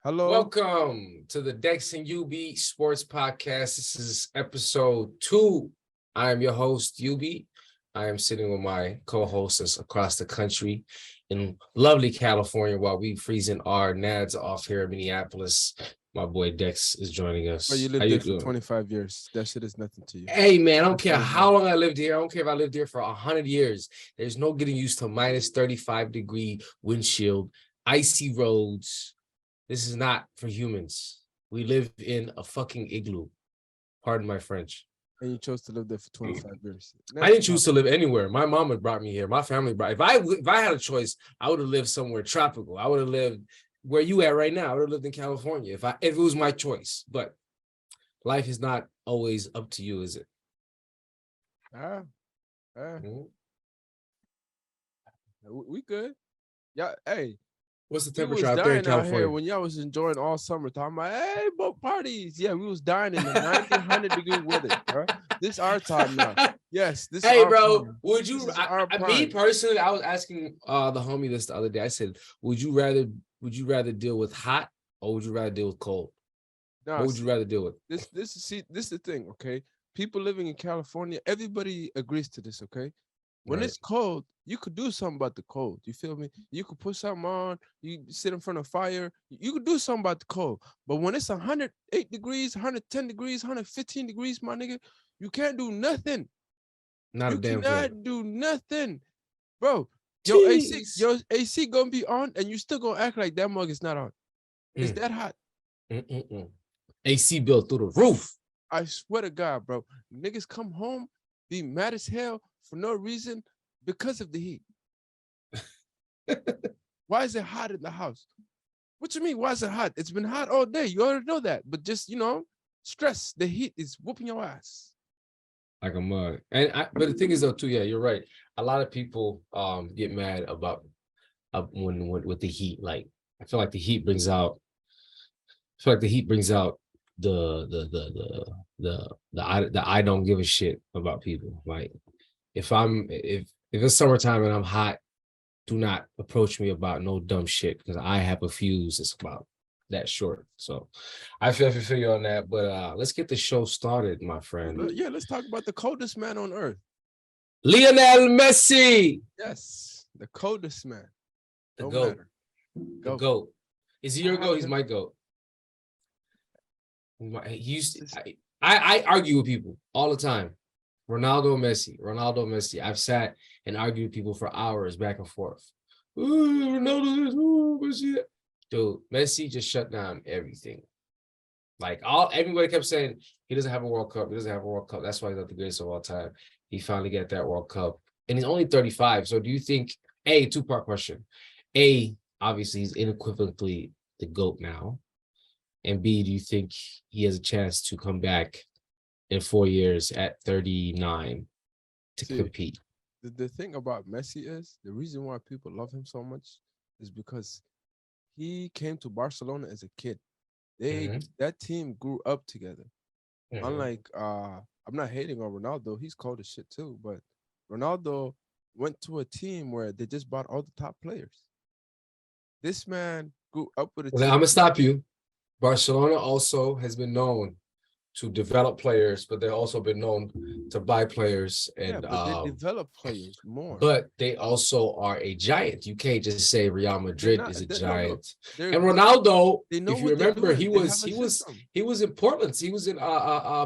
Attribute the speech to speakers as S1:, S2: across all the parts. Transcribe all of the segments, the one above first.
S1: Hello.
S2: Welcome to the Dex and Yubii Sports Podcast. This is episode 2. I am your host, Yubii. I am sitting with my co-hosts across the country in lovely California while we freezing our nads off here in Minneapolis. My boy Dex is joining us.
S1: Bro, you lived there for 25 years. That shit is nothing to you.
S2: Hey, man, I don't care how long I lived here. I don't care if I lived here for 100 years. There's no getting used to minus 35-degree windshield, icy roads. This is not for humans. We live in a fucking igloo. Pardon my French.
S1: And you chose to live there for 25 years.
S2: I didn't choose to live anywhere. My mom had brought me here. My family brought. If I had a choice, I would have lived somewhere tropical. I would have lived where you at right now. I would have lived in California if it was my choice. But life is not always up to you, is it?
S1: We good. Yeah, hey.
S2: What's the temperature out there in California?
S1: When y'all was enjoying all summer, talking about, hey, boat parties. Yeah, we was dying in the 100-degree weather. Bro. This our time now. Yes, this.
S2: Hey, bro, time. Would you? Me personally, I was asking the homie this the other day. I said, would you rather deal with hot or would you rather deal with cold?
S1: No,
S2: what would you rather deal with?
S1: This is the thing. Okay, people living in California, everybody agrees to this. Okay. When it's cold, you could do something about the cold. You feel me? You could put something on. You sit in front of fire. You could do something about the cold. But when it's 108 degrees, 110 degrees, 115 degrees, my nigga, you can't do nothing.
S2: Not a damn thing.
S1: You cannot do nothing, bro. Your AC gonna be on, and you still gonna act like that mug is not on. It's that hot.
S2: AC bill through the roof.
S1: I swear to God, bro. Niggas come home, be mad as hell for no reason because of the heat. Why is it hot in the house? What you mean? Why is it hot? It's been hot all day. You already know that. But just, stress. The heat is whooping your ass.
S2: Like a mug. But the thing is though, too, yeah, you're right. A lot of people get mad about when with the heat. Like, I feel like the heat brings out the I don't give a shit about people. Like, if it's summertime and I'm hot, do not approach me about no dumb shit because I have a fuse. It's about that short. So I feel you on that. But let's get the show started, my friend.
S1: Yeah, let's talk about the coldest man on earth.
S2: Lionel Messi.
S1: Yes, the coldest man.
S2: The GOAT. The GOAT. Is he your GOAT? He's my GOAT. I argue with people all the time. Ronaldo, Messi. I've sat and argued with people for hours back and forth. Ronaldo, Messi. Dude, Messi just shut down everything. Like, everybody kept saying he doesn't have a World Cup. That's why he's not the greatest of all time. He finally got that World Cup. And he's only 35. So do you think, two-part question. Obviously, he's unequivocally the GOAT now. And B, do you think he has a chance to come back in 4 years at 39 to compete?
S1: The thing about Messi is, the reason why people love him so much is because he came to Barcelona as a kid. That team grew up together. Unlike, I'm not hating on Ronaldo. He's cold as shit too. But Ronaldo went to a team where they just bought all the top players. This man grew up with a team.
S2: I'm going to stop you. Barcelona also has been known to develop players, but they've also been known to buy players. And
S1: but they develop players more.
S2: But they also are a giant. You can't just say Real Madrid is a giant. And Ronaldo, if you remember, he was in Portland. He was in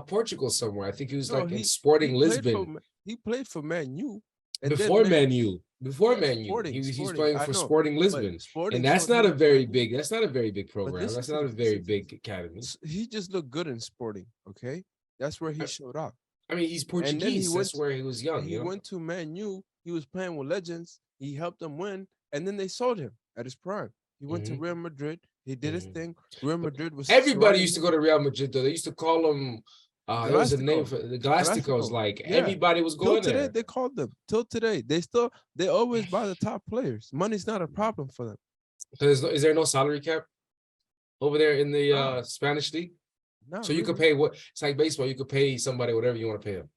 S2: Portugal somewhere. I think he was in Sporting Lisbon.
S1: He played for Man U.
S2: Before Man U. He's playing for Sporting Lisbon. And that's not a very big program. That's not a very big academy.
S1: He just looked good in Sporting, okay? That's where he showed up.
S2: I mean, he's Portuguese. That's where he was young.
S1: He went to Man U. He was playing with legends. He helped them win. And then they sold him at his prime. He went to Real Madrid. He did his thing. Real Madrid was...
S2: Everybody used to go to Real Madrid, though. They used to call him... there was a name for the Galacticos. Like, everybody was going there.
S1: They called them. Till today, they always buy the top players. Money's not a problem for them.
S2: Is there no salary cap over there in the Spanish league? No. So you could pay it's like baseball. You could pay somebody whatever you want to pay them.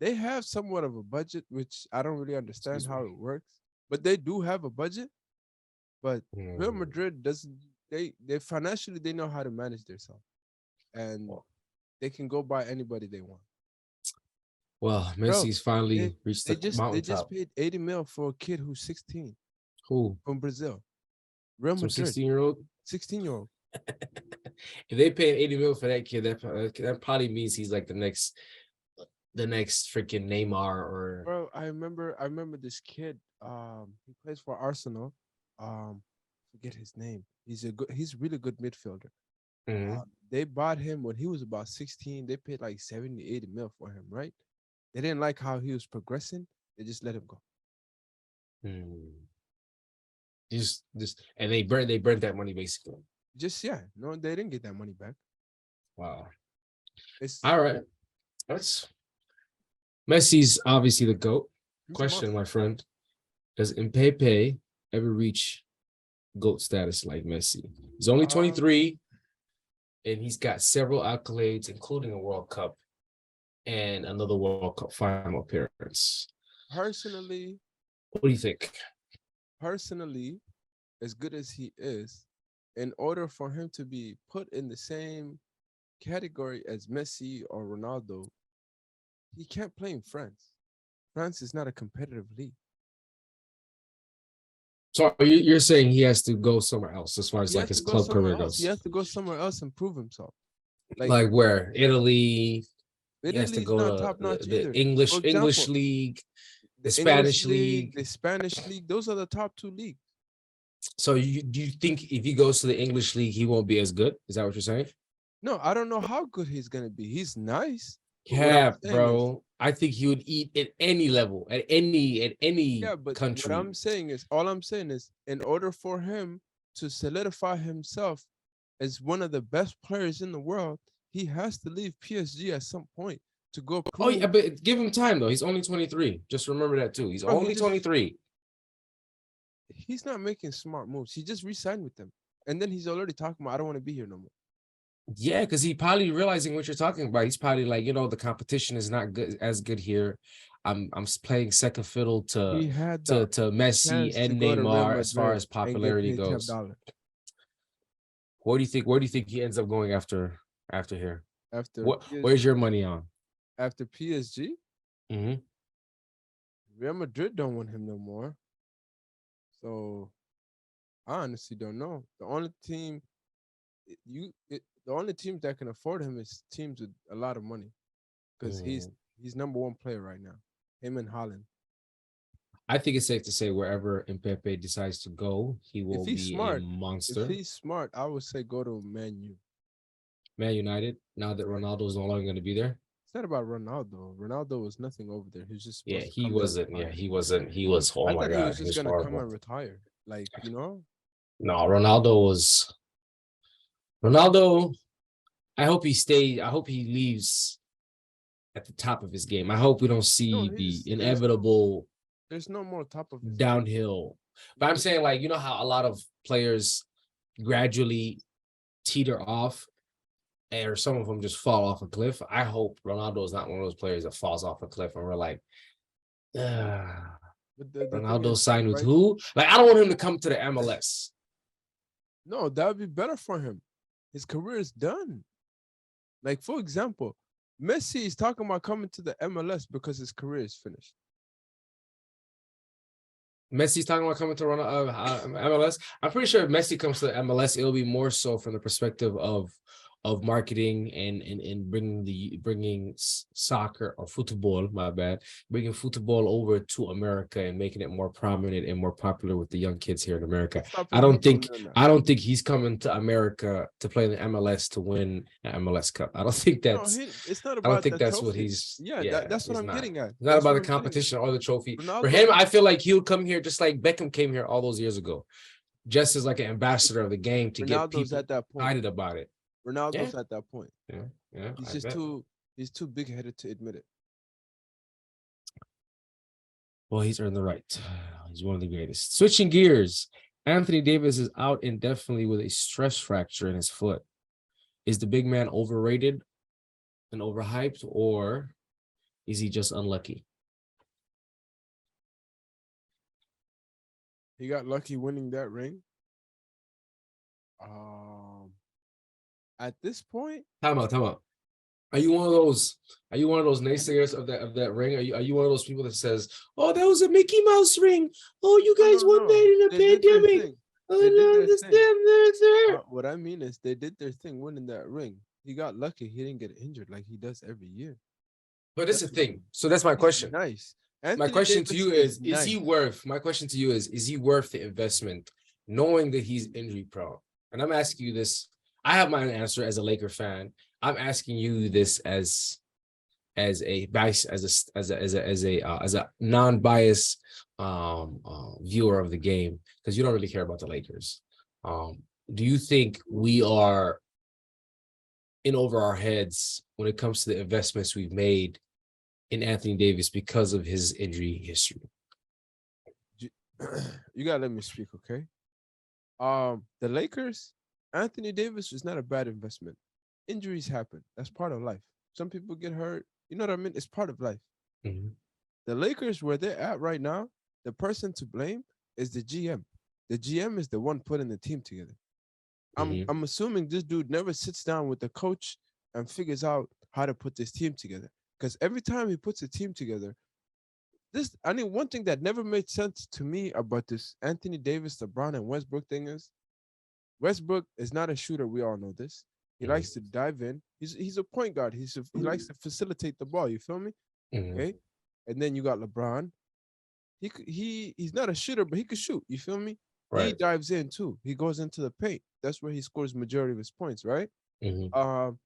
S1: They have somewhat of a budget, which I don't really understand how it works. But they do have a budget. But Real Madrid they financially they know how to manage themselves, and they can go buy anybody they want.
S2: Well,
S1: Bro,
S2: Messi's
S1: they
S2: finally reached
S1: they
S2: the
S1: just they just
S2: mountaintop.
S1: paid 80 mil for a kid who's 16
S2: Who?
S1: from Brazil, Real
S2: Some
S1: Madrid,
S2: 16-year-old?
S1: 16-year-old.
S2: If they paid 80 mil for that kid, that probably means he's like the next freaking Neymar or
S1: Bro, I remember this kid. He plays for Arsenal. Forget his name. He's a really good midfielder.
S2: Mhm.
S1: They bought him when he was about 16. They paid like 70, 80 mil for him, right? They didn't like how he was progressing. They just let him go.
S2: Hmm. Just and they burnt that money basically.
S1: Just yeah, no, they didn't get that money back.
S2: Wow.
S1: It's
S2: All right. That's Messi's obviously the GOAT.
S1: he's a
S2: Question,
S1: monster.
S2: my friend. Does Mbappe ever reach GOAT status like Messi? He's only
S1: Uh,
S2: 23 and he's got several accolades, including a World Cup and another World Cup final appearance.
S1: personally,
S2: What do you think?
S1: personally, as good as he is, in order for him to be put in the same category as Messi or Ronaldo, he can't play in France. France is not a competitive league.
S2: So you're saying he has to go somewhere else as far as
S1: He
S2: like
S1: has
S2: his
S1: to go
S2: club
S1: somewhere
S2: career
S1: else. He
S2: goes?
S1: has to go somewhere else and prove himself. Like
S2: Like where? Italy. He has to
S1: Italy is
S2: go
S1: not
S2: to
S1: top notch
S2: the
S1: either. For
S2: English
S1: example,
S2: league, the
S1: the English
S2: Spanish
S1: league,
S2: league.
S1: the Spanish league, those are the top two leagues.
S2: So do you think if he goes to the English league, he won't be as good? Is that what you're saying?
S1: No, I don't know how good he's gonna be. He's nice, but what I'm
S2: Cap,
S1: saying is,
S2: bro. I think he would eat at any level, at any
S1: yeah, but what
S2: country.
S1: I'm saying is, all I'm saying is, in order for him to solidify himself as one of the best players in the world, he has to leave PSG at some point to go
S2: Oh yeah,
S1: prove.
S2: but give him time though. He's only 23. Just remember that too. He's
S1: Bro,
S2: only 23.
S1: he's not making smart moves. He just re-signed with them, and then he's already talking about I don't want to be here no more.
S2: Yeah, because he probably realizing what you're talking about. He's probably like, the competition is not good as good here. I'm playing second fiddle
S1: He had the
S2: to Messi
S1: chance to
S2: and
S1: go to Real
S2: Neymar as far
S1: Madrid
S2: as
S1: and get
S2: popularity
S1: paid
S2: goes.
S1: $10
S2: Where do you think he ends up going after here?
S1: after
S2: Where's
S1: PSG.
S2: your money on?
S1: After PSG,
S2: Mm-hmm.
S1: Real Madrid don't want him no more. So I honestly don't know. The only teams that can afford him is teams with a lot of money because he's number one player right now. Him and Holland.
S2: I think it's safe to say wherever Mbappe decides to go, he
S1: If
S2: will
S1: he's
S2: be a
S1: smart, if
S2: monster.
S1: he's smart, I would say go to Man U.
S2: Man United, now that Ronaldo is no longer going to be there.
S1: It's not about Ronaldo. Ronaldo was nothing over there. He was just
S2: Yeah,
S1: supposed to
S2: he
S1: come and
S2: wasn't. Yeah,
S1: retire.
S2: he wasn't. He was. Oh
S1: I
S2: my
S1: thought he
S2: God,
S1: was
S2: he
S1: just
S2: was
S1: gonna come
S2: horrible.
S1: and retire. Like,
S2: No, Ronaldo was. Ronaldo, I hope he stays. I hope he leaves at the top of his game. I hope we don't
S1: no,
S2: see the
S1: he's
S2: inevitable
S1: there's no more top of his game.
S2: downhill. But I'm saying, like, how a lot of players gradually teeter off, or some of them just fall off a cliff. I hope Ronaldo is not one of those players that falls off a cliff and we're like,
S1: But the thing
S2: Ronaldo
S1: is,
S2: signed with
S1: right?
S2: who? Like, I don't want him to come to the MLS.
S1: No, that would be better for him. His career is done. Like, for example, Messi is talking about coming to the MLS because his career is finished.
S2: Messi's talking about coming to run MLS. I'm pretty sure if Messi comes to the MLS, it'll be more so from the perspective of marketing and bringing soccer or football. My bad, bringing football over to America and making it more prominent and more popular with the young kids here in America.
S1: What's stopping him from doing that?
S2: I don't think he's coming to America to play the MLS to win an MLS Cup. I don't think
S1: No,
S2: that's.
S1: it's not
S2: I don't
S1: about
S2: think
S1: the
S2: that's what
S1: trophy.
S2: he's.
S1: Yeah,
S2: Yeah,
S1: that's what
S2: he's
S1: I'm
S2: not.
S1: getting at.
S2: It's not
S1: That's
S2: about
S1: what
S2: the
S1: I'm getting at.
S2: competition or the trophy. For
S1: Ronaldo,
S2: him, I feel like he'll come here just like Beckham came here all those years ago, just as like an ambassador of the game to get
S1: Ronaldo's
S2: people
S1: at that point.
S2: excited about it. Yeah,
S1: Ronaldo's at that point.
S2: yeah, yeah.
S1: He's
S2: I
S1: just
S2: bet.
S1: he's too big headed to admit it.
S2: Well, he's earned the right. He's one of the greatest. Switching gears, Anthony Davis is out indefinitely with a stress fracture in his foot. Is the big man overrated and overhyped, or is he just unlucky?
S1: He got lucky winning that ring. Um, at this point,
S2: Time out, time out. Are you one of those? Are you one of those naysayers of that ring? Are you one of those people that says, "Oh, that was a Mickey Mouse ring. Oh, you
S1: no,
S2: guys
S1: no,
S2: won
S1: no.
S2: that in a
S1: They did their
S2: pandemic."
S1: thing.
S2: Oh,
S1: They did
S2: no,
S1: their thing.
S2: understand that, sir.
S1: What I mean is, they did their thing winning that ring. He got lucky. He didn't get injured like he does every year.
S2: But that's the
S1: That's what I
S2: thing.
S1: mean.
S2: So that's my
S1: He's
S2: question.
S1: nice.
S2: My
S1: Anthony
S2: question to
S1: Davis
S2: you
S1: is
S2: is he
S1: nice.
S2: worth? My question to you is he worth the investment, knowing that he's injury prone? And I'm asking you this. I have my answer as a Laker fan. I'm asking you this as a bias as a non-biased viewer of the game, because you don't really care about the Lakers. Do you think we are in over our heads when it comes to the investments we've made in Anthony Davis because of his injury history?
S1: You gotta let me speak, okay? The Lakers, Anthony Davis is not a bad investment. Injuries happen. That's part of life. Some people get hurt. You know what I mean? It's part of life.
S2: Mhm.
S1: The Lakers, where they're at right now, the person to blame is the GM. The GM is the one putting the team together.
S2: Mhm.
S1: I'm assuming this dude never sits down with the coach and figures out how to put this team together. Because every time he puts a team together, this I mean one thing that never made sense to me about this Anthony Davis, LeBron, and Westbrook thing is Westbrook is not a shooter. We all know this. He
S2: Mhm.
S1: likes to dive in. He's a point guard. He likes to facilitate the ball. You feel me?
S2: Mhm.
S1: Okay. And then you got LeBron. He's not a shooter, but he could shoot. You feel me? He
S2: Right.
S1: dives in too. He goes into the paint. That's where he scores majority of his points, right?
S2: Mhm.
S1: Um,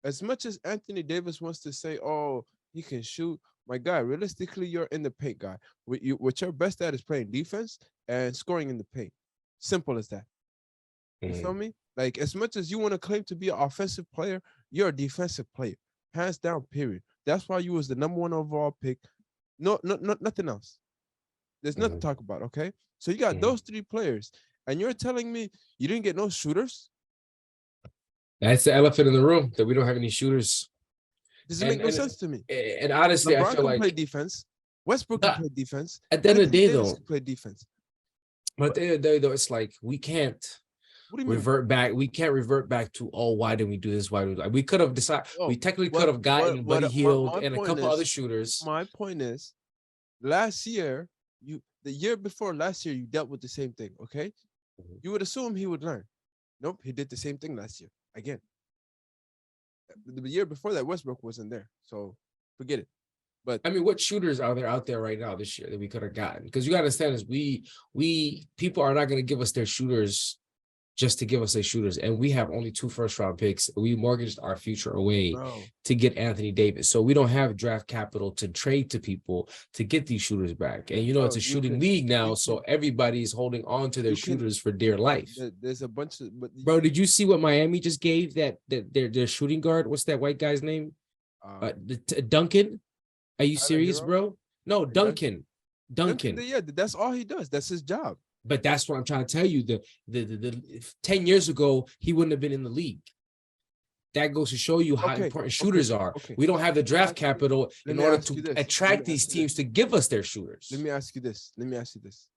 S1: as much as Anthony Davis wants to say, "Oh, he can shoot," my guy, realistically, you're in the paint guy. What you're best at is playing defense and scoring in the paint. Simple as that. You feel
S2: Mhm.
S1: me? Like as much as you want to claim to be an offensive player, you're a defensive player, hands down. Period. That's why you was the number one overall pick. No, nothing else. There's nothing to
S2: Mhm.
S1: talk about. Okay, so you got
S2: Mhm.
S1: those three players, and you're telling me you didn't get no shooters?
S2: That's the elephant in the room, that we don't have any shooters.
S1: Doesn't make
S2: And
S1: no
S2: and
S1: sense to me.
S2: and honestly, I
S1: LeBron
S2: feel
S1: can play
S2: like
S1: defense. Westbrook can
S2: that
S1: play defense.
S2: at the end of the
S1: Anthony
S2: day,
S1: Davis
S2: though,
S1: can play defense.
S2: but at
S1: But
S2: the end of the day, though, it's like we can't
S1: what do you mean?
S2: revert back. We can't revert back to, oh, why didn't we do this? Why did we? Like, we could have decided. We
S1: Oh,
S2: technically could have gotten Buddy Hield
S1: my
S2: and a
S1: point
S2: couple other
S1: is,
S2: shooters.
S1: my point is, last year, the year before last year, you dealt with the same thing. Okay,
S2: Mhm.
S1: you would assume he would learn. Nope, he did the same thing last year again. The year before that, Westbrook wasn't there, so forget it. But
S2: I mean, what shooters are there out there right now this year that we could have gotten? Because you got to understand is we people are not going to give us their shooters just to give us their shooters, and we have only 2 first-round picks. We mortgaged our future away
S1: bro,
S2: to get Anthony Davis, so we don't have draft capital to trade to people to get these shooters back. And it's
S1: bro,
S2: a shooting league now,
S1: you
S2: so
S1: can,
S2: everybody is holding on to their
S1: you can.
S2: shooters for dear life.
S1: There's a bunch of, but
S2: Bro, did you see what Miami just gave that their shooting guard? What's that white guy's name?
S1: um,
S2: Duncan. Are you
S1: Tyler
S2: serious,
S1: Hero,
S2: bro? No,
S1: or Duncan.
S2: Duncan.
S1: Duncan,
S2: Duncan.
S1: yeah, that's all he does. That's his job.
S2: But that's what I'm trying to tell you. The 10 years ago, he wouldn't have been in the league. That goes to show you how
S1: Okay,
S2: important
S1: okay,
S2: shooters are.
S1: okay.
S2: We don't have the
S1: Let me
S2: draft
S1: ask you.
S2: capital
S1: Let
S2: in
S1: me
S2: order
S1: ask
S2: to
S1: you this. Let me
S2: attract these
S1: ask you
S2: teams
S1: this.
S2: to give us their
S1: Let
S2: shooters.
S1: me ask you this. Let me ask you this.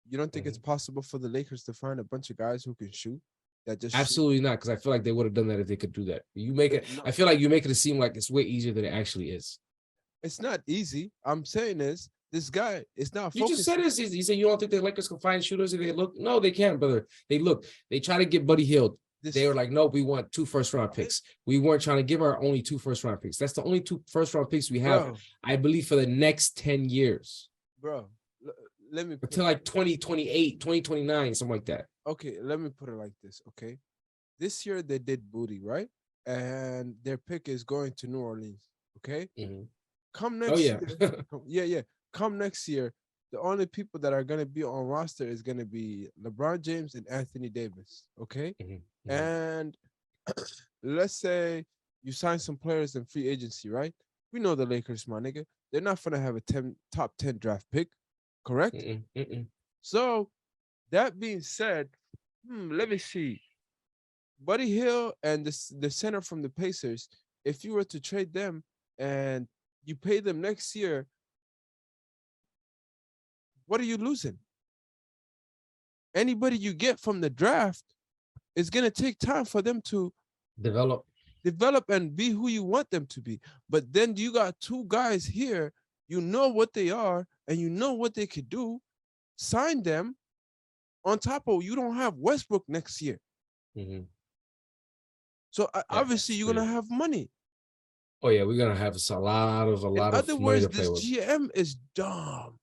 S1: You don't think it's
S2: Mhm.
S1: possible for the Lakers to find a bunch of guys who can shoot that just shoot?
S2: Absolutely not, because I feel like they would have done that if they could do that. You make it.
S1: No,
S2: I feel like you make it seem like it's way easier than it actually is.
S1: it's not easy. I'm saying is this guy is not
S2: You just said
S1: focusing.
S2: this. You said you don't think the Lakers can find shooters if they look. No, they can't, brother. They look. They try to get Buddy Hield. They
S1: This,
S2: were like, no, we want 2 first-round picks. We weren't trying to give our only 2 first-round picks. That's the only 2 first-round picks we have,
S1: bro,
S2: I believe, for the next 10 years
S1: bro. Let me put
S2: until like 2028, 2029, something like that.
S1: okay. Let me put it like this. Okay, this year they did booty right, and their pick is going to New Orleans. Okay,
S2: Mhm.
S1: come
S2: Oh,
S1: next
S2: yeah.
S1: year. Yeah, yeah. Come next year. The only people that are gonna be on roster is gonna be LeBron James and Anthony Davis. Okay,
S2: Mhm. Mhm.
S1: and let's say you sign some players in free agency, right? We know the Lakers, my nigga. They're not gonna have a top 10 draft pick, correct?
S2: Mhm. Mhm.
S1: So that being said, let me see. Buddy Hill and the center from the Pacers, if you were to trade them and you pay them next year, what are you losing? anybody you get from the draft, it's gonna take time for them to
S2: develop
S1: and be who you want them to be. But then you got two guys here, you know what they are and you know what they could do. Sign them. On top of, you don't have Westbrook next year.
S2: Mm-hmm.
S1: So obviously you're gonna have money.
S2: Oh yeah, we're gonna have a lot of
S1: In other
S2: money
S1: words,
S2: to play
S1: this
S2: with.
S1: GM is dumb.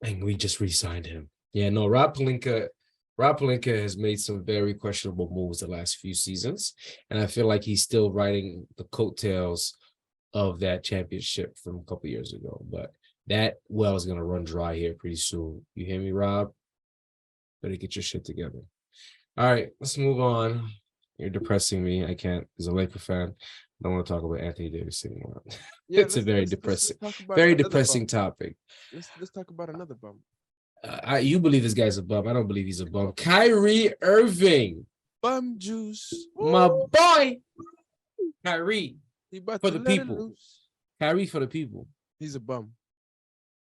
S2: And we just re-signed him. Yeah, no, Rob Pelinka has made some very questionable moves the last few seasons, and I feel like he's still riding the coattails of that championship from a couple years ago. But that well is gonna run dry here pretty soon. You hear me, Rob? Better get your shit together. All right, let's move on. You're depressing me. I can't, as a Laker fan, I don't want to talk about Anthony Davis anymore.
S1: Yeah,
S2: it's a very
S1: depressing,
S2: topic.
S1: Let's talk about another bum.
S2: You believe this guy's a bum. I don't believe he's a bum. Kyrie Irving.
S1: Bum juice.
S2: My boy. Kyrie.
S1: For
S2: the people. Kyrie for the people.
S1: He's a bum.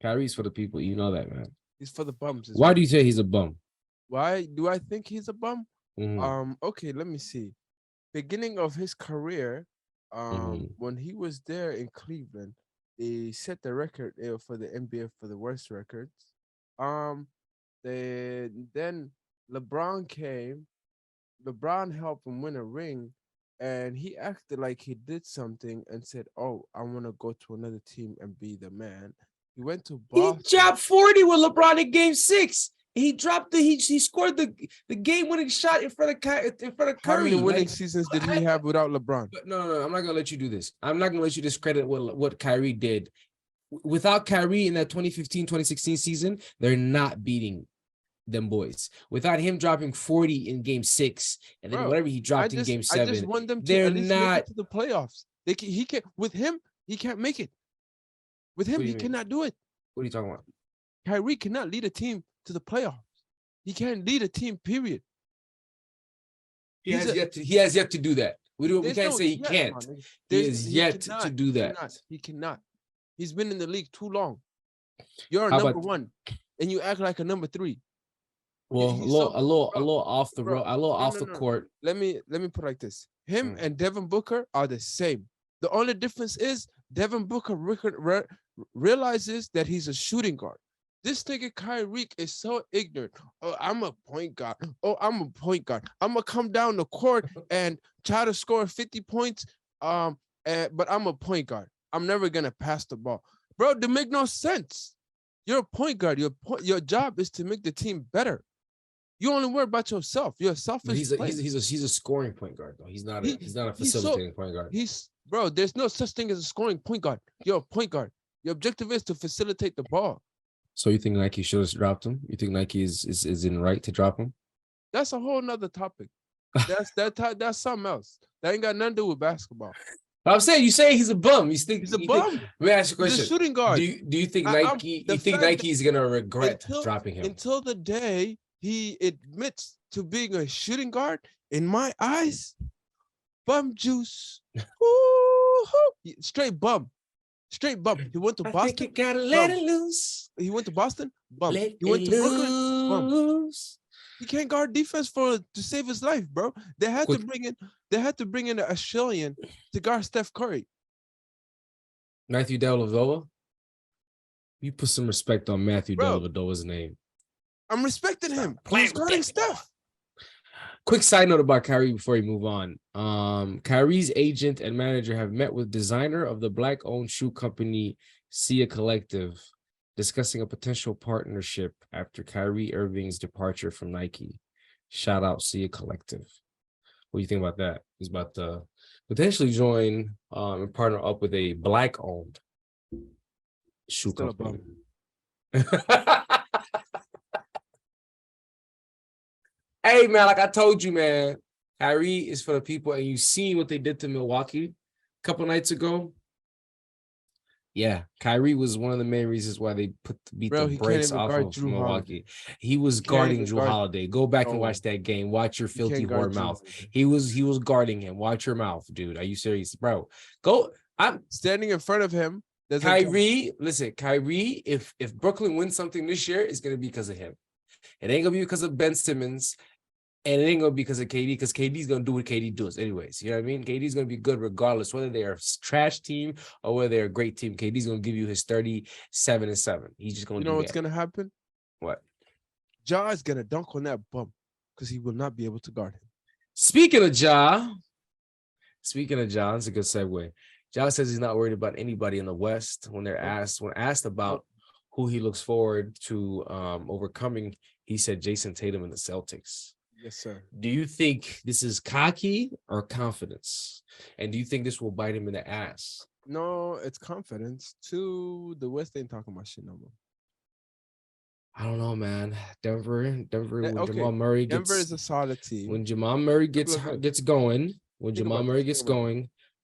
S2: Kyrie's for the people. You know that, man.
S1: He's for the bums.
S2: Why do you say he's a bum?
S1: Why do I think he's a bum?
S2: Mm-hmm.
S1: Okay, let me see. Beginning of his career, when he was there in Cleveland, they set the record for the NBA for the worst records. Then LeBron came. LeBron helped him win a ring, and he acted like he did something and said, "Oh, I want to go to another team and be the man." He went to Boston.
S2: He dropped 40 with LeBron in Game 6. He dropped he scored the game-winning shot in front of Curry.
S1: How many winning seasons did he have without LeBron?
S2: No, I'm not gonna let you do this. I'm not gonna let you discredit what Kyrie did. Without Kyrie in that 2015-2016 season, they're not beating them boys. Without him dropping 40 in Game 6, and then whatever he dropped in Game 7,
S1: I just want them to
S2: they're
S1: at least
S2: not
S1: make it to the playoffs. He can't. With him, he can't make it. With him, he cannot do it.
S2: What are you talking about?
S1: Kyrie cannot lead a team to the playoffs. He can't lead a team, period.
S2: He has yet to do that. We can't say he can't. He has yet to do that.
S1: He cannot. He's been in the league too long. You're a number one, and you act like a number 3.
S2: Well, a little off the court.
S1: Let me put it like this: him and Devin Booker are the same. The only difference is Devin Booker realizes that he's a shooting guard. This nigga Kyrie is so ignorant. Oh, I'm a point guard. Oh, I'm a point guard. I'm gonna come down the court and try to score 50 points. But I'm a point guard. I'm never gonna pass the ball, bro. That make no sense. You're a point guard. Your job is to make the team better. You only worry about yourself. You're a selfish.
S2: He's a scoring point guard though. He's not a facilitating point guard.
S1: There's no such thing as a scoring point guard. You're a point guard. Your objective is to facilitate the ball.
S2: So you think Nike should have dropped him? You think Nike is in right to drop him?
S1: That's a whole nother topic. That's something else. That ain't got nothing to do with basketball.
S2: I'm saying you say he's a bum.
S1: He's a bum.
S2: Let me ask you a question.
S1: He's a shooting guard.
S2: Do you think Nike? You think Nike's gonna regret dropping him
S1: until the day he admits to being a shooting guard? In my eyes, bum juice. Straight bum. Straight bum. He went to Boston.
S2: I think you gotta let it loose.
S1: He went to Boston. Bum. He went to Brooklyn. Bum. He can't guard defense to save his life, bro. They had to bring in a Australian to guard Steph Curry.
S2: Matthew Dellavedova. You put some respect on Matthew Dellavedova's name.
S1: I'm respecting him. He's guarding Steph.
S2: Quick side note about Kyrie before we move on. Kyrie's agent and manager have met with designer of the Black-owned shoe company Sia Collective, discussing a potential partnership after Kyrie Irving's departure from Nike. Shout out Sia Collective. What do you think about that? He's about to potentially join and partner up with a Black-owned shoe company. Hey, man, like I told you, man, Kyrie is for the people, and you seen what they did to Milwaukee a couple nights ago. Yeah, Kyrie was one of the main reasons why they beat the brakes off of Milwaukee. He was guarding Drew Holiday. Go back and watch that game. Watch your filthy whore mouth. He was guarding him. Watch your mouth, dude. Are you serious, bro? I'm
S1: standing in front of him.
S2: Kyrie, listen, Kyrie, if Brooklyn wins something this year, it's gonna be because of him. It ain't gonna be because of Ben Simmons, and it ain't gonna be because of KD, because KD's gonna do what KD does anyways. You know what I mean? KD's gonna be good regardless, whether they're a trash team or whether they're a great team. KD's gonna give you his 37-7. He's just gonna
S1: You
S2: do
S1: know what's
S2: that.
S1: gonna happen?
S2: What?
S1: Ja is gonna dunk on that bum because he will not be able to guard him.
S2: Speaking of Ja, it's a good segue. Ja says he's not worried about anybody in the West when asked about who he looks forward to overcoming. He said Jason Tatum and the Celtics.
S1: Yes, sir.
S2: Do you think this is cocky or confidence? And do you think this will bite him in the ass?
S1: No, it's confidence. Two, the West ain't talking about shit no more.
S2: I don't know, man. Denver. When
S1: Okay,
S2: Jamal Murray
S1: Denver is a solid team.
S2: When Jamal Murray gets going,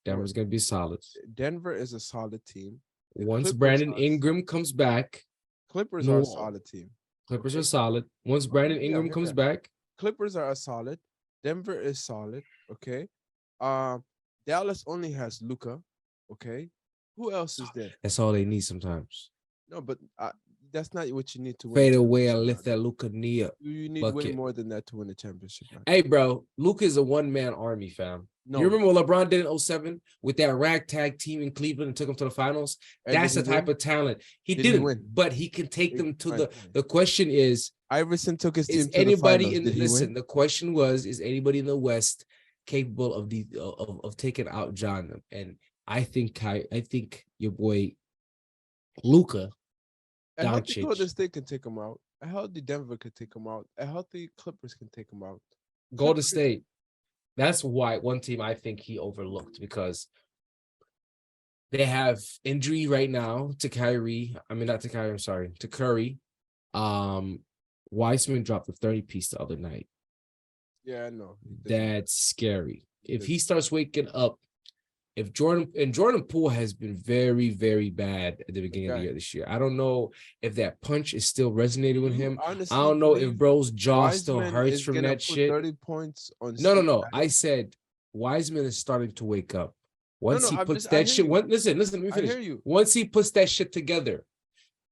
S2: Denver's gonna be solid.
S1: Denver is a solid team.
S2: Once Brandon Ingram comes back,
S1: Clippers are a solid team.
S2: Clippers are solid. Once Brandon Ingram comes back,
S1: Clippers are a solid. Denver is solid. Okay. Dallas only has Luka. Okay. Who else is there?
S2: That's all they need sometimes.
S1: No, but that's not what you need to win.
S2: Fade away and lift that Luka knee up.
S1: You need way more than that to win a championship.
S2: Hey, bro, Luka is a one-man army, fam. No. You remember what LeBron did in 2007 with that ragtag team in Cleveland and took them to the finals? And that's the type of talent. He didn't win, but he can take them to the question is,
S1: Iverson took his team
S2: to anybody the finals. Listen, the question was, is anybody in the West capable of taking out John? And I think your boy Luka,
S1: a healthy Golden State can take him out. A healthy Denver could take him out. A healthy Clippers can take him out.
S2: Golden State. That's why one team I think he overlooked, because they have injury right now to Kyrie. I mean, not to Kyrie. I'm sorry, to Curry. Wiseman dropped the 30-piece the other night.
S1: Yeah, I know.
S2: That's scary. If he starts waking up, if Jordan Poole has been very, very bad at the beginning of the year this year. I don't know if that punch is still resonating with him. I don't know if bro's jaw still hurts from that shit.
S1: 30 points on
S2: No. I said Wiseman is starting to wake up. Once he puts that shit. Listen, let me finish.
S1: I hear you.
S2: Once he puts that shit together,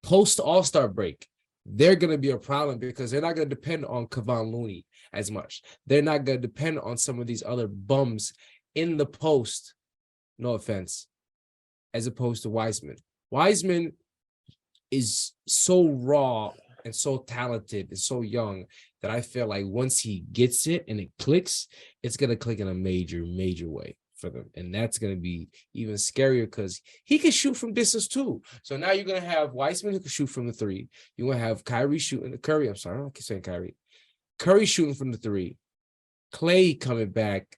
S2: post All-Star break, they're gonna be a problem because they're not gonna depend on Kevon Looney as much. They're not gonna depend on some of these other bums in the post. No offense, as opposed to Wiseman. Wiseman is so raw and so talented and so young that I feel like once he gets it and it clicks, it's going to click in a major, major way for them. And that's going to be even scarier because he can shoot from distance too. So now you're going to have Wiseman who can shoot from the three. You're going to have Curry shooting. Curry, I'm sorry, I don't keep saying Kyrie. Curry shooting from the three. Clay coming back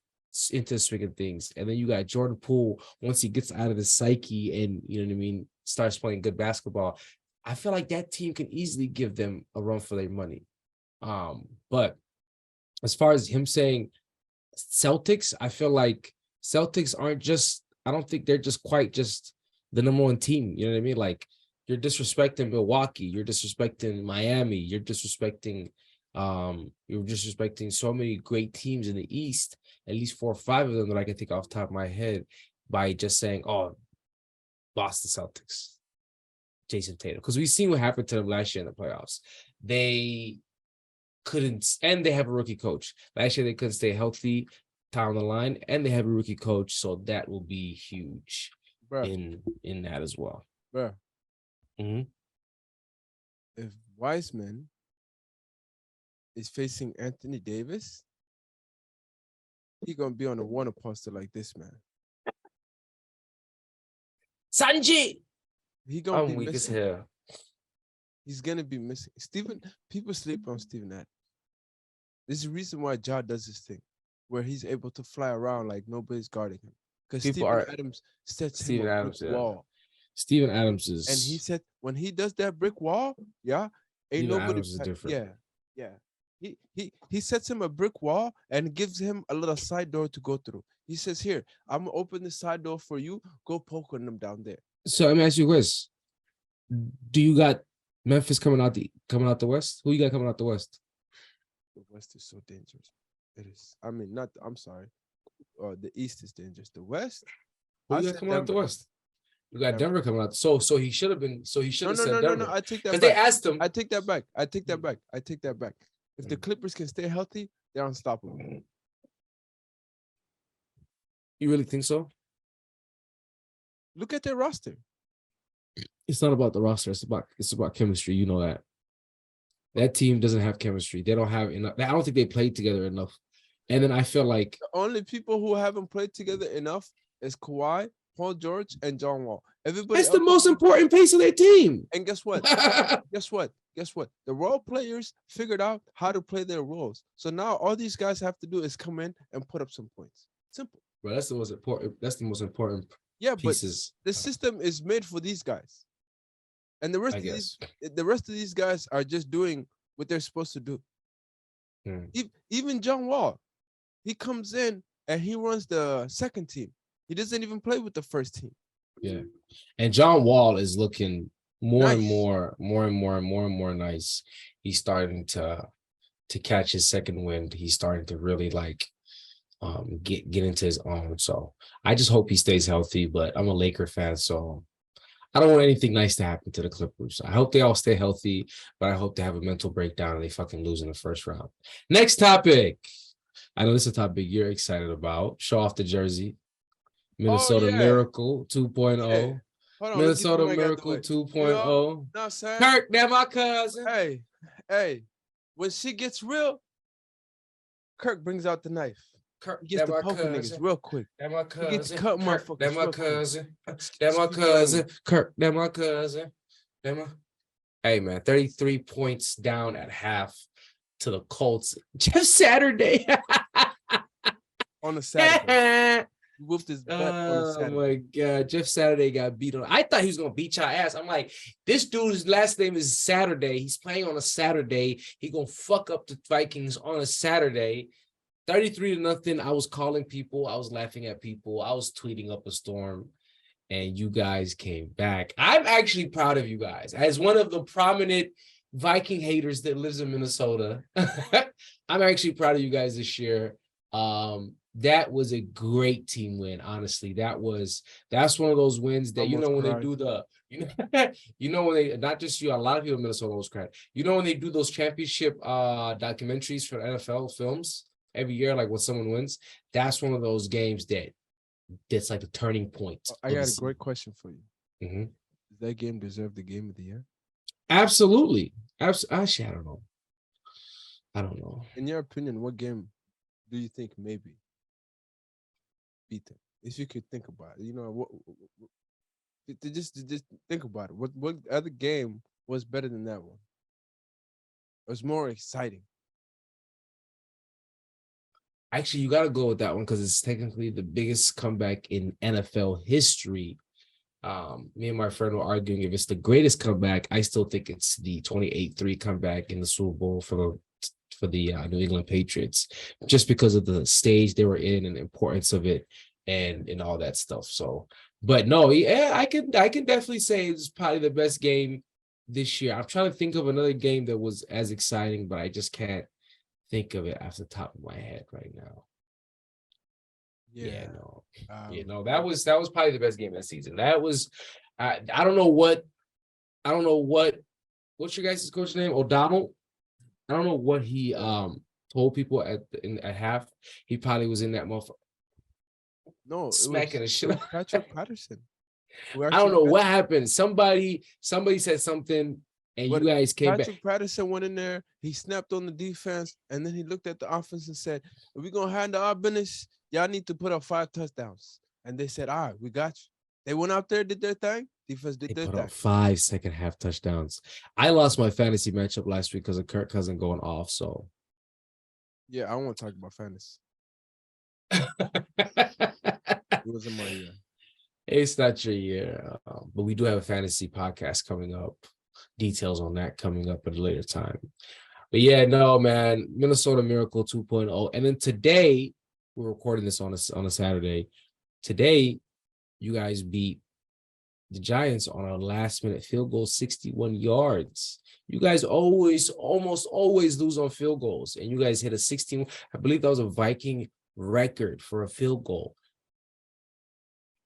S2: into the swing of things. And then you got Jordan Poole once he gets out of the psyche and, you know what I mean, starts playing good basketball. I feel like that team can easily give them a run for their money. But as far as him saying Celtics, I feel like Celtics aren't just, I don't think they're just quite just the number one team. You know what I mean? Like, you're disrespecting Milwaukee, you're disrespecting Miami, you're disrespecting so many great teams in the East, at least 4 or 5 of them that I can think off the top of my head, by just saying, oh, Boston Celtics, Jason Tatum. Because we've seen what happened to them last year in the playoffs. They couldn't, and they have a rookie coach. Last year they couldn't stay healthy down the line, and they have a rookie coach, so that will be huge in that as well.
S1: Mm-hmm. If Wiseman is facing Anthony Davis, he's gonna be on a Warner poster like this, man.
S2: Sanji,
S1: he gonna be
S2: weak
S1: missing.
S2: As hell.
S1: He's gonna be missing. People sleep on Steven Adams. There's a reason why Ja does this thing, where he's able to fly around like nobody's guarding him. Because Steven Adams sets him a brick wall.
S2: Steven Adams is,
S1: and he said when he does that brick wall, ain't
S2: Steven
S1: nobody.
S2: Adams is different.
S1: Yeah. He sets him a brick wall and gives him a little side door to go through. He says, "Here, I'm gonna open the side door for you. Go poke on them down there."
S2: So let me ask you this: do you got Memphis coming out the West? Who you got coming out the West?
S1: The West is so dangerous. It is. I mean, I'm sorry. The East is dangerous. The West.
S2: Who you got coming out the West? We got Denver coming out. So he should have been. So he should have said Denver.
S1: No. I take that
S2: because
S1: back.
S2: they asked him.
S1: I take that back. I take that back. I take that back. If the Clippers can stay healthy, they're unstoppable.
S2: You really think so?
S1: Look at their roster.
S2: It's not about the roster. It's about chemistry. You know that. That team doesn't have chemistry. They don't have enough. I don't think they played together enough. And then I feel like
S1: the only people who haven't played together enough is Kawhi, Paul George, and John Wall. Everybody
S2: that's the most important piece of their team.
S1: And guess what? Guess what? The role players figured out how to play their roles. So now all these guys have to do is come in and put up some points. Simple.
S2: Well, that's the most important. That's the most important.
S1: Yeah,
S2: pieces.
S1: But the system is made for these guys, and the rest of these guys are just doing what they're supposed to do. Even John Wall, he comes in and he runs the second team. He doesn't even play with the first team.
S2: Yeah, and John Wall is looking more and more nice. He's starting to catch his second wind. He's starting to really like get into his own. So I just hope he stays healthy. But I'm a Laker fan, so I don't want anything nice to happen to the Clippers. I hope they all stay healthy, but I hope they have a mental breakdown and they fucking lose in the first round. Next topic. I know this is a topic you're excited about. Show off the jersey. Minnesota Miracle 2.0.
S1: Yeah.
S2: Minnesota Miracle 2.0.
S1: No, sir.
S2: Kirk, that my cousin.
S1: Hey. When shit gets real, Kirk brings out the knife.
S2: Kirk,
S1: he gets the poker niggas real quick.
S2: That my cousin.
S1: He gets cut motherfuckers.
S2: That my cousin. That my cousin. Kirk, that my cousin. That my. Hey man, 33 points down at half to the Colts. Just Saturday.
S1: On a Saturday. He whooped his butt on a Saturday.
S2: Oh my God. Jeff Saturday got beat on. I thought he was going to beat your ass. I'm like, this dude's last name is Saturday. He's playing on a Saturday. He going to fuck up the Vikings on a Saturday. 33-0. I was calling people. I was laughing at people. I was tweeting up a storm. And you guys came back. I'm actually proud of you guys. As one of the prominent Viking haters that lives in Minnesota, I'm actually proud of you guys this year. That was a great team win, honestly. That's one of those wins that when they do the when they not just you, a lot of people in Minnesota almost cried. When they do those championship documentaries for NFL films every year, like when someone wins, that's one of those games that's like the turning point.
S1: I got a great question for you.
S2: Mm-hmm.
S1: Does that game deserve the game of the year?
S2: Absolutely. Actually, I don't know.
S1: In your opinion, what game do you think maybe beat them? If you could think about it, just think about it. What other game was better than that one? It was more exciting.
S2: Actually, you got to go with that one because it's technically the biggest comeback in NFL history. Me and my friend were arguing if it's the greatest comeback. I still think it's the 28-3 comeback in the Super Bowl for the New England Patriots, just because of the stage they were in and the importance of it and all that stuff. So, but no, yeah, I can definitely say it's probably the best game this year. I'm trying to think of another game that was as exciting, but I just can't think of it off the top of my head right now. That was probably the best game that season. That was I don't know what's your guys' coach name? O'Donnell. I don't know what he told people at half. He probably was in that motherfucker.
S1: No,
S2: smacking the shit.
S1: Patrick Patterson.
S2: I don't know what happened. Somebody said something, and you guys came back.
S1: Patrick Patterson went in there. He snapped on the defense, and then he looked at the offense and said, "If we're gonna handle our business, y'all need to put up 5 touchdowns." And they said, "All right, we got you." They went out there, did their thing. Defense did their thing.
S2: Put up 5 second-half touchdowns. I lost my fantasy matchup last week because of Kirk Cousins going off. So,
S1: yeah, I don't want to talk about fantasy. It wasn't my year.
S2: It's not your year, but we do have a fantasy podcast coming up. Details on that coming up at a later time. But yeah, no, man, Minnesota Miracle 2.0. And then today, we're recording this on a Saturday. Today, you guys beat the Giants on a last-minute field goal, 61 yards. You guys almost always lose on field goals, and you guys hit a 16. I believe that was a Viking record for a field goal.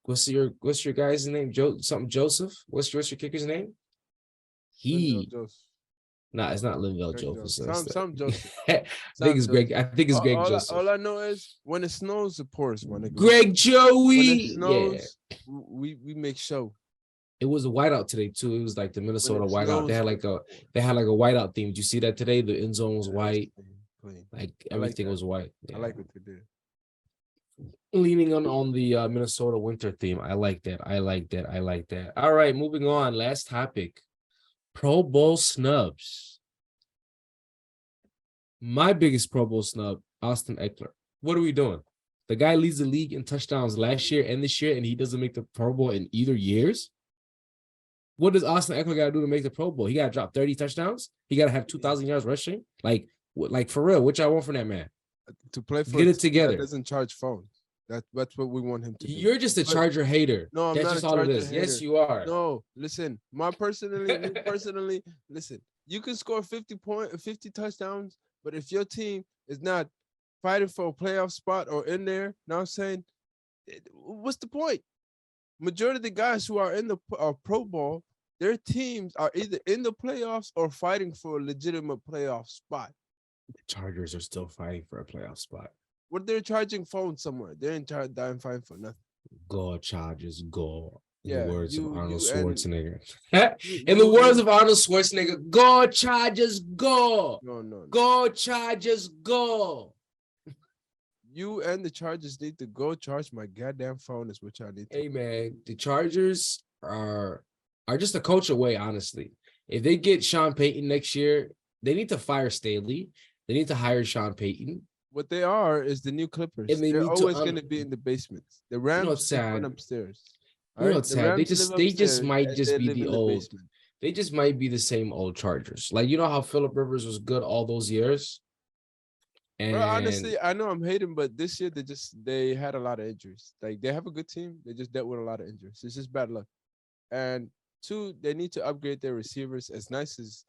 S2: What's your guy's name? Joseph? What's your kicker's name? Nah, it's not Linval Joseph.
S1: Some Joseph.
S2: I think it's Greg. I think it's Greg Joseph.
S1: All I know is when it snows, it pours.
S2: Greg Joey.
S1: When it snows, we make show.
S2: It was a whiteout today too. It was like the Minnesota whiteout. They had like a whiteout theme. Did you see that today? The end zone was white. Like everything was white. Yeah.
S1: I like what they did.
S2: Leaning on the Minnesota winter theme. I like that. All right, moving on. Last topic. Pro Bowl snubs. My biggest Pro Bowl snub, Austin Eckler. What are we doing? The guy leads the league in touchdowns last year and this year, and he doesn't make the Pro Bowl in either years. What does Austin Eckler got to do to make the Pro Bowl? He got to drop 30 touchdowns. He got to have 2,000 yards rushing. Like for real, what y'all want from that man?
S1: To play for
S2: get it together.
S1: Doesn't charge phones. That's what we want him to do.
S2: You're just a Charger hater.
S1: No, I'm
S2: That's
S1: not
S2: just
S1: a
S2: all it
S1: Charger
S2: is.
S1: hater.
S2: Yes, you are.
S1: No, listen. Me personally, listen. You can score 50 touchdowns, but if your team is not fighting for a playoff spot or in there, now I'm saying, what's the point? Majority of the guys who are in the Pro Bowl, their teams are either in the playoffs or fighting for a legitimate playoff spot.
S2: The Chargers are still fighting for a playoff spot.
S1: What they're charging phones somewhere. They ain't dying fighting for nothing.
S2: Go Chargers, go. In
S1: Yeah,
S2: the words of Arnold Schwarzenegger.
S1: In
S2: the words of Arnold Schwarzenegger, go Chargers, go.
S1: No.
S2: Go Chargers, go.
S1: You and the Chargers need to go charge my goddamn phone is what y'all need to.
S2: Hey, man, the Chargers are just a coach away, honestly. If they get Sean Payton next year, they need to fire Staley. They need to hire Sean Payton.
S1: What they are is the new Clippers. They're always going to be in the basements. The Rams went upstairs.
S2: You know, sad. They just might just be the old. They just might be the same old Chargers. Like, you know how Phillip Rivers was good all those years. And
S1: bro, honestly, I know I'm hating, but this year they had a lot of injuries. Like, they have a good team. They just dealt with a lot of injuries. It's just bad luck. And two, they need to upgrade their receivers. As nice as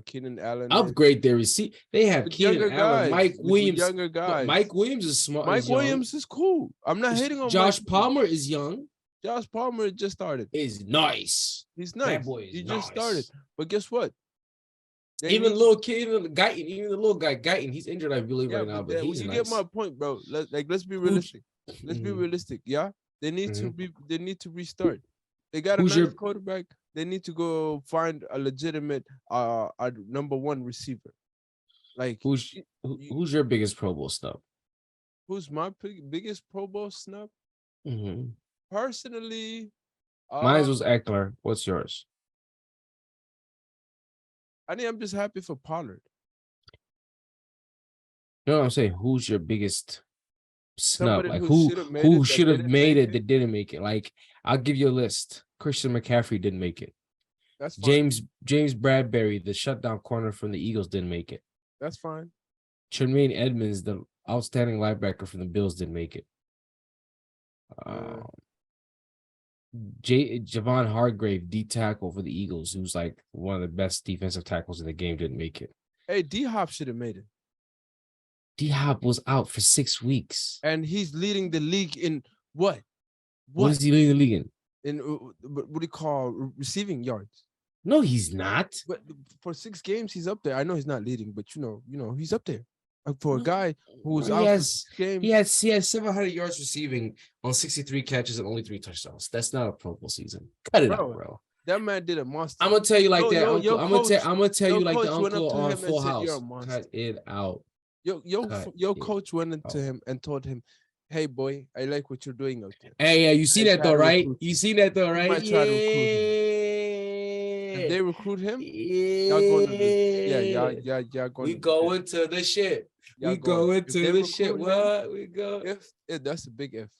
S1: Keenan Allen.
S2: Upgrade their receiver. They have Keenan Allen, Mike Williams.
S1: Younger guys.
S2: Mike Williams is smart.
S1: Mike Williams is cool. I'm not hating on
S2: Josh Palmer is young.
S1: Josh Palmer just started.
S2: Is nice.
S1: He's nice.
S2: That boy is
S1: he
S2: nice.
S1: Just started. But guess what?
S2: Even the little guy Guyton, he's injured, I believe, right now. But he's
S1: you
S2: nice.
S1: Get my point, bro. Let's be realistic. Let's be realistic. Yeah, they need to restart. They got a nice quarterback. They need to go find a legitimate number one receiver. Like
S2: who's your biggest Pro Bowl snub?
S1: Who's my biggest Pro Bowl snub? Personally,
S2: mine was Eckler. What's yours?
S1: I'm just happy for Pollard.
S2: No, I'm saying who's your biggest snub? Like who should have made it that didn't make it? Like, I'll give you a list. Christian McCaffrey didn't make it.
S1: That's fine.
S2: James Bradbury, the shutdown corner from the Eagles, didn't make it.
S1: That's fine.
S2: Tremaine Edmonds, the outstanding linebacker from the Bills, didn't make it. Javon Hargrave, D tackle for the Eagles, who's like one of the best defensive tackles in the game, didn't make it.
S1: Hey, D-Hop should have made it.
S2: D-Hop was out for 6 weeks.
S1: And he's leading the league in what?
S2: What is he leading the league in?
S1: In what do you call receiving yards?
S2: No, he's not.
S1: But for 6 games, he's up there. I know he's not leading, but he's up there. For a guy who was out for 6 games.
S2: He has 700 yards receiving on 63 catches and only 3 touchdowns. That's not a Pro Bowl season. Cut it out, bro.
S1: That man did a monster.
S2: I'm gonna tell you like that, Uncle. I'm gonna tell you like the uncle on Full House. Cut it out.
S1: Your coach went into him and told him, "Hey, boy, I like what you're doing out there."
S2: Hey, yeah, you see that though, right? You see that though, right?
S1: Might try to recruit him. If they recruit him, y'all going to y'all going.
S2: We go into the shit. We go into the shit. What we go?
S1: If that's a big if.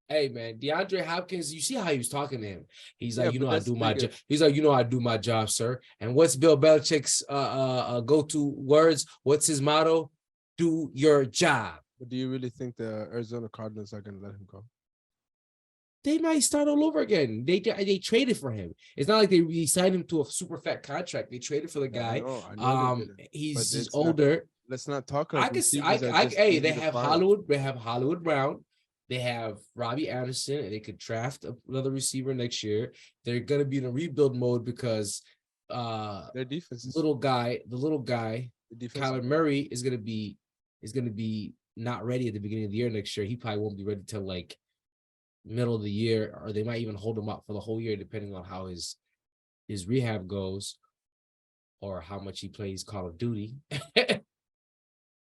S2: Hey man, DeAndre Hopkins, you see how he was talking to him. He's like, I do my job. He's like, I do my job, sir. And what's Bill Belichick's go-to words? What's his motto? Do your job.
S1: But do you really think the Arizona Cardinals are going to let him go?
S2: They might start all over again. They traded for him. It's not like they signed him to a super fat contract. They traded for the guy.
S1: I know
S2: he's older.
S1: Let's not talk.
S2: Hey, they have Hollywood. They have Hollywood Brown. They have Robbie Anderson, and they could draft another receiver next year. They're gonna be in a rebuild mode because
S1: their defense is
S2: the little guy, Kyler Murray is gonna be not ready at the beginning of the year next year. He probably won't be ready till like middle of the year, or they might even hold him up for the whole year, depending on how his rehab goes or how much he plays Call of Duty.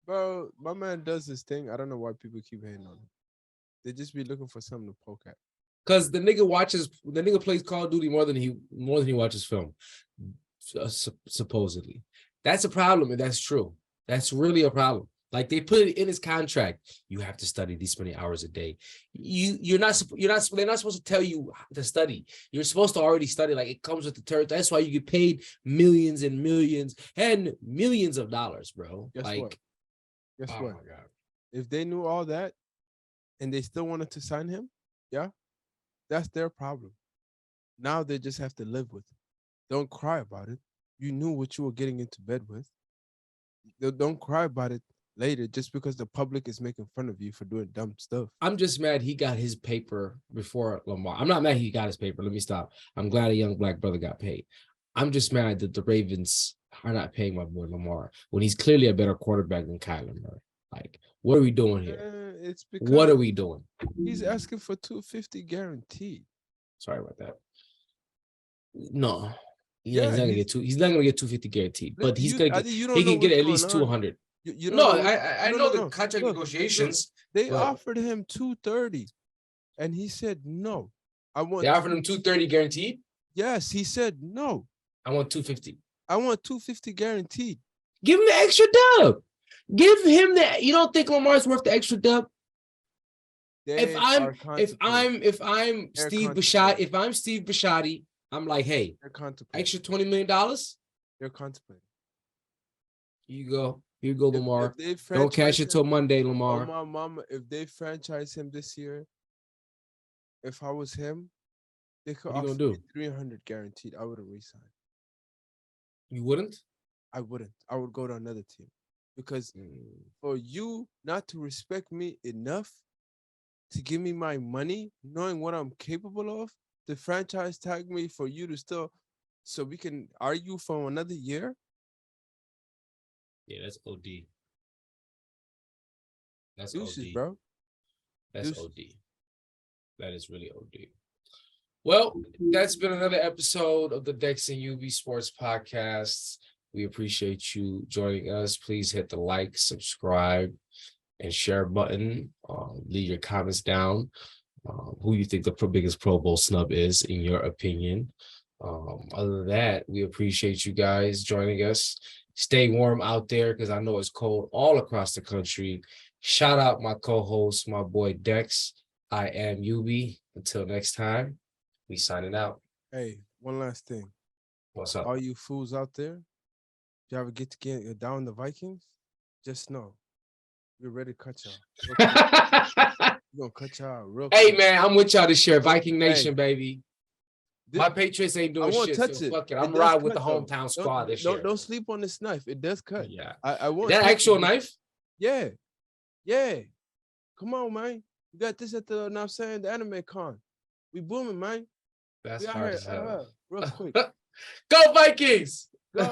S1: Bro, my man does his thing. I don't know why people keep hating on him. They just be looking for something to poke at.
S2: Because the nigga plays Call of Duty more than he watches film, supposedly. That's a problem, and that's true. That's really a problem. Like, they put it in his contract. You have to study this many hours a day. They're not supposed to tell you to study. You're supposed to already study. Like, it comes with the territory. That's why you get paid millions and millions and millions of dollars, bro.
S1: Guess what?
S2: My God.
S1: If they knew all that and they still wanted to sign him, yeah, that's their problem. Now they just have to live with it. Don't cry about it. You knew what you were getting into bed with. Don't cry about it later just because the public is making fun of you for doing dumb stuff.
S2: I'm just mad he got his paper before Lamar. I'm not mad he got his paper. Let me stop. I'm glad a young black brother got paid. I'm just mad that the Ravens are not paying my boy Lamar when he's clearly a better quarterback than Kyler Murray. Like, what are we doing here?
S1: It's because
S2: what are we doing?
S1: He's asking for $250 guaranteed.
S2: Sorry about that. No. He's not gonna get 250 guaranteed, but he can get at least 200. I know the contract negotiations.
S1: They offered him 230, and he said no.
S2: They offered him 230 guaranteed.
S1: Yes, he said no.
S2: I want 250.
S1: I want 250 guaranteed.
S2: Give him the extra dub. Give him that. You don't think Lamar's worth the extra dub? If I'm Steve Bisciotti, I'm like, hey, extra $20 million.
S1: They're contemplating.
S2: Here you go, Lamar. Don't cash it till Monday, Lamar.
S1: Oh, my mama, if they franchise him this year, if I was him, they could offer me 300 guaranteed. I wouldn't resign.
S2: You wouldn't?
S1: I wouldn't. I would go to another team. Because for you not to respect me enough to give me my money, knowing what I'm capable of, the franchise tag me for you to still, so we can argue for another year.
S2: Yeah, that's OD. That's
S1: Deuces,
S2: OD,
S1: bro.
S2: That's Deuces. OD. That is really OD. Well, that's been another episode of the Dex and Yubii Sports Podcast. We appreciate you joining us. Please hit the like, subscribe, and share button. Leave your comments down. Who you think the biggest Pro Bowl snub is, in your opinion. Other than that, we appreciate you guys joining us. Stay warm out there because I know it's cold all across the country. Shout out my co-host, my boy Dex. I am Yubii. Until next time, we signing out.
S1: Hey, one last thing.
S2: What's up?
S1: All you fools out there, if you ever get down the Vikings, just know we're ready to cut y'all. We're gonna cut y'all out real quick.
S2: Hey man, I'm with y'all this year. Viking Nation, baby. My Patriots ain't doing shit. So fuck it. I'm riding with the hometown squad this year.
S1: Don't sleep on this knife. It does cut.
S2: Yeah.
S1: I want
S2: that actual knife?
S1: Yeah. Yeah. Come on, man. You got this at the the anime con. We booming, man.
S2: That's hard as hell.
S1: Real quick.
S2: Go Vikings!
S1: Go!